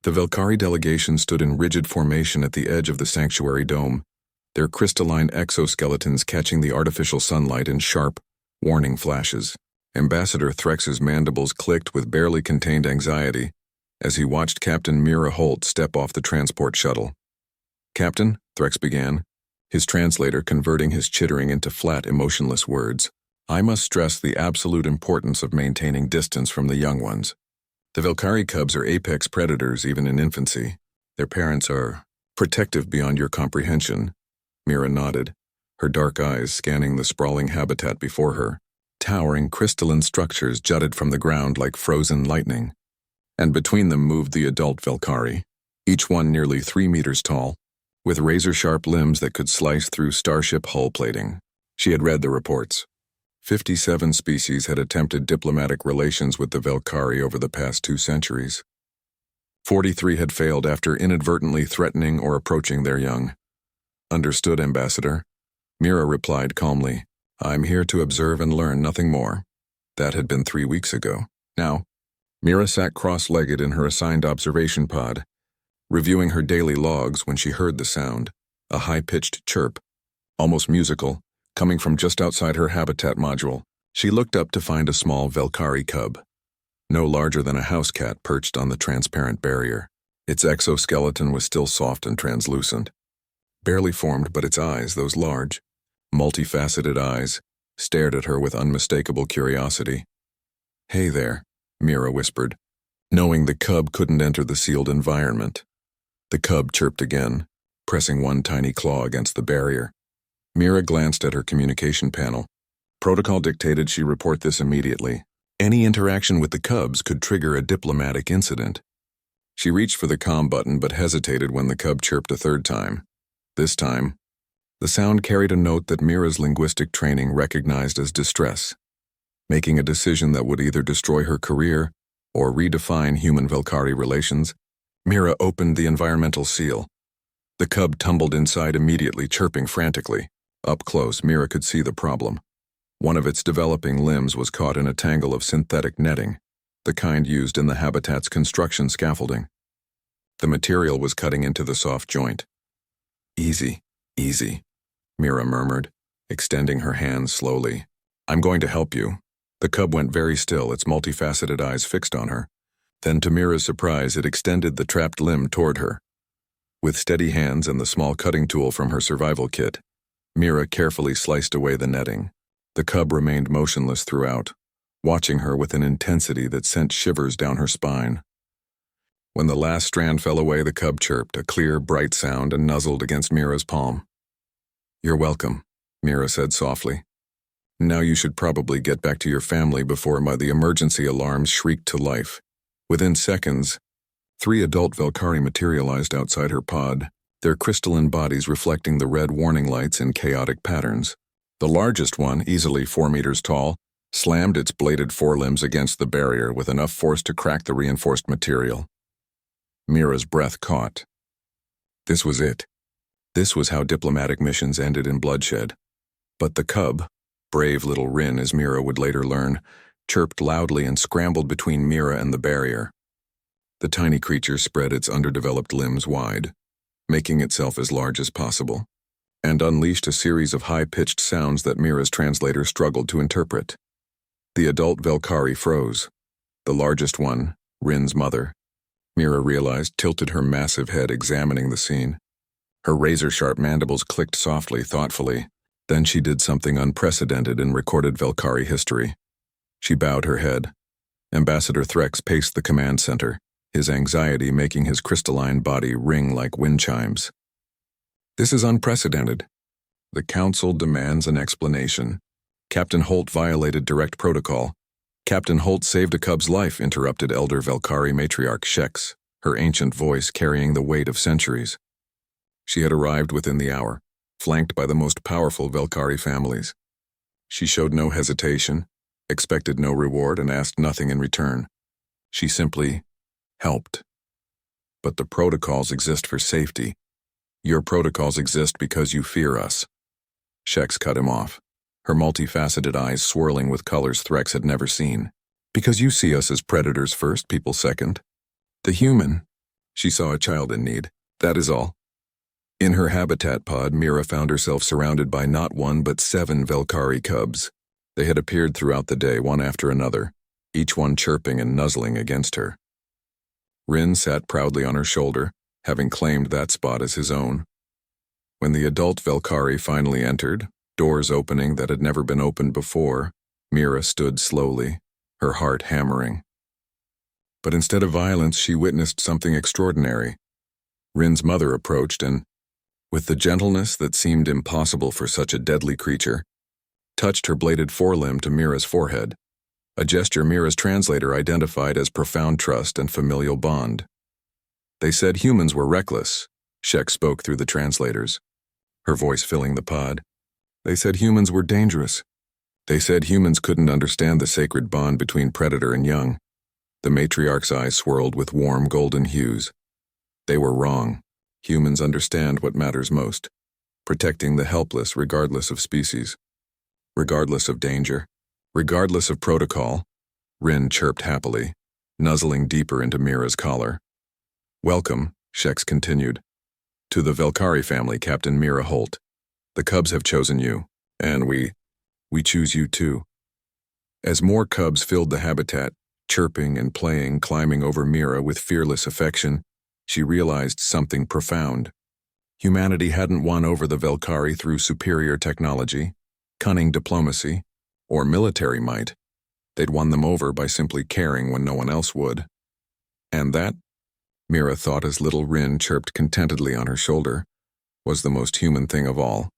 The Velkari delegation stood in rigid formation at the edge of the sanctuary dome, their crystalline exoskeletons catching the artificial sunlight in sharp, warning flashes. Ambassador Threx's mandibles clicked with barely contained anxiety as he watched Captain Mira Holt step off the transport shuttle. "Captain," Threx began, his translator converting his chittering into flat, emotionless words, "I must stress the absolute importance of maintaining distance from the young ones. The Velkari cubs are apex predators even in infancy. Their parents are protective beyond your comprehension." Mira nodded, her dark eyes scanning the sprawling habitat before her. Towering crystalline structures jutted from the ground like frozen lightning, and between them moved the adult Velkari, each one nearly 3 meters tall, with razor-sharp limbs that could slice through starship hull plating. She had read the reports. 57 species had attempted diplomatic relations with the Velkari over the past 2 centuries. 43 had failed after inadvertently threatening or approaching their young. "Understood, Ambassador," Mira replied calmly. "I'm here to observe and learn, nothing more." That had been 3 weeks ago. Now, Mira sat cross-legged in her assigned observation pod, reviewing her daily logs when she heard the sound, a high-pitched chirp, almost musical, coming from just outside her habitat module. She looked up to find a small Velkari cub, no larger than a house cat perched on the transparent barrier. Its exoskeleton was still soft and translucent, barely formed, but its eyes, those large, multifaceted eyes, stared at her with unmistakable curiosity. "Hey there," Mira whispered, knowing the cub couldn't enter the sealed environment. The cub chirped again, pressing one tiny claw against the barrier. Mira glanced at her communication panel. Protocol dictated she report this immediately. Any interaction with the cubs could trigger a diplomatic incident. She reached for the comm button but hesitated when the cub chirped a 3rd time. This time, the sound carried a note that Mira's linguistic training recognized as distress, making a decision that would either destroy her career or redefine human-Velkari relations. Mira opened the environmental seal. The cub tumbled inside immediately, chirping frantically. Up close, Mira could see the problem. One of its developing limbs was caught in a tangle of synthetic netting, the kind used in the habitat's construction scaffolding. The material was cutting into the soft joint. "Easy, easy," Mira murmured, extending her hands slowly. "I'm going to help you." The cub went very still, its multifaceted eyes fixed on her. Then, to Mira's surprise, it extended the trapped limb toward her. With steady hands and the small cutting tool from her survival kit, Mira carefully sliced away the netting. The cub remained motionless throughout, watching her with an intensity that sent shivers down her spine. When the last strand fell away, the cub chirped, a clear, bright sound, and nuzzled against Mira's palm. "You're welcome," Mira said softly. "Now you should probably get back to your family before the emergency alarms shrieked to life." Within seconds, 3 adult Velkari materialized outside her pod, their crystalline bodies reflecting the red warning lights in chaotic patterns. The largest one, easily 4 meters tall, slammed its bladed forelimbs against the barrier with enough force to crack the reinforced material. Mira's breath caught. This was it. This was how diplomatic missions ended in bloodshed. But the cub, brave little Rin as Mira would later learn, chirped loudly and scrambled between Mira and the barrier. The tiny creature spread its underdeveloped limbs wide, making itself as large as possible, and unleashed a series of high-pitched sounds that Mira's translator struggled to interpret. The adult Velkari froze. The largest one, Rin's mother, Mira realized, tilted her massive head, examining the scene. Her razor-sharp mandibles clicked softly, thoughtfully. Then she did something unprecedented in recorded Velkari history. She bowed her head. Ambassador Threx paced the command center, his anxiety making his crystalline body ring like wind chimes. "This is unprecedented. The Council demands an explanation. Captain Holt violated direct protocol." "Captain Holt saved a cub's life," interrupted Elder Velkari matriarch Shex, her ancient voice carrying the weight of centuries. She had arrived within the hour, flanked by the most powerful Velkari families. She showed no hesitation, expected no reward, and asked nothing in return. She simply helped. "But the protocols exist for safety. Your protocols exist because you fear us." Shex cut him off, her multifaceted eyes swirling with colors Threx had never seen. "Because you see us as predators first, people second. The human, She saw a child in need. That is all. In her habitat pod, Mira found herself surrounded by not one but 7 Velkari cubs. They had appeared throughout the day, one after another, each one chirping and nuzzling against her. Rin sat proudly on her shoulder, having claimed that spot as his own. When the adult Velkari finally entered, doors opening that had never been opened before, Mira stood slowly, her heart hammering. But instead of violence, she witnessed something extraordinary. Rin's mother approached and, with the gentleness that seemed impossible for such a deadly creature, touched her bladed forelimb to Mira's forehead, a gesture Mira's translator identified as profound trust and familial bond. They said humans were reckless, Shek spoke through the translators, her voice filling the pod. They said humans were dangerous. They said humans couldn't understand the sacred bond between predator and young. The matriarch's eyes swirled with warm golden hues. They were wrong. Humans understand what matters most, protecting the helpless regardless of species, regardless of danger, regardless of protocol. Rin chirped happily, nuzzling deeper into Mira's collar. Welcome, Shex continued, to the Velkari family, Captain Mira Holt. The cubs have chosen you, and we choose you too. As more cubs filled the habitat, chirping and playing, climbing over Mira with fearless affection, she realized something profound. Humanity hadn't won over the Velkari through superior technology, cunning diplomacy, or military might. They'd won them over by simply caring when no one else would. And that, Mira thought as little Rin chirped contentedly on her shoulder, was the most human thing of all.